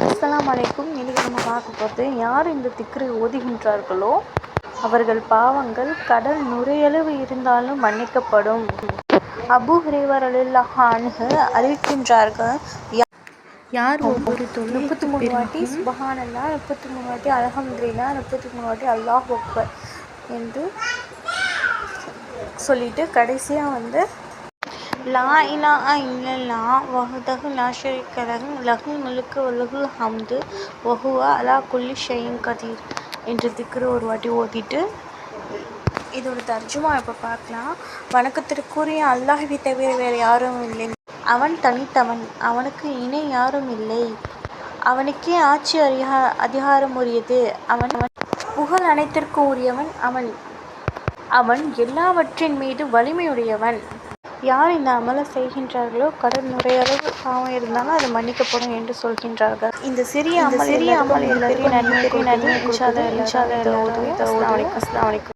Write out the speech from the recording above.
அஸ்ஸலாமு அலைக்கும். இன்றைக்கி நம்ம பார்க்க போகிறது, யார் இந்த திக்ரை ஓதுகின்றார்களோ அவர்கள் பாவங்கள் கடல் நுரையளவு இருந்தாலும் மன்னிக்கப்படும். அபூ ஹுரைரா ரலியல்லாஹு அன்ஹு அறிவிக்கின்றார்கள், யார் ஒவ்வொரு 33 வாட்டி சுப்ஹானல்லாஹ், 33 வாட்டி அல்ஹம்துலில்லாஹ், 33 வாட்டி அல்லாஹு அக்பர் என்று சொல்லிட்டு கடைசியாக லா இலாஹா இல்லல்லாஹ் வஹ்தஹு லா ஷரீக்க லஹு லஹுல் முல்கு வலஹுல் ஹம்து வஹுவ அலா குல்லி ஷைஇன் கதீர் என்ற திக்ரு ஒரு வாட்டி ஓதிட்டு, இதோட தர்ஜுமா இப்போ பார்க்கலாம். வணக்கத்திற்குரிய அல்லாஹ்வை தவிர வேறு யாரும் இல்லை. அவன் தனித்தவன், அவனுக்கு இணை யாரும் இல்லை. அவனுக்கே ஆட்சி அதிகாரம் உரியது. அவன் புகழ் அனைத்திற்கும் உரியவன். அவன் எல்லாவற்றின் மீது வலிமையுடையவன். யார் இந்த அமலை செய்கின்றார்களோ கடல் நுரையளவு பாவம் இருந்தாலும் அது மன்னிக்கப்படும் என்று சொல்கின்றார்கள். இந்த சிறிய அமல் பெரிய நன்மை கொடுக்குது. இன்ஷா அல்லாஹ் எல்லாரும் இதை ஓதுவோம். அஸ்ஸலாமு அலைக்கும்.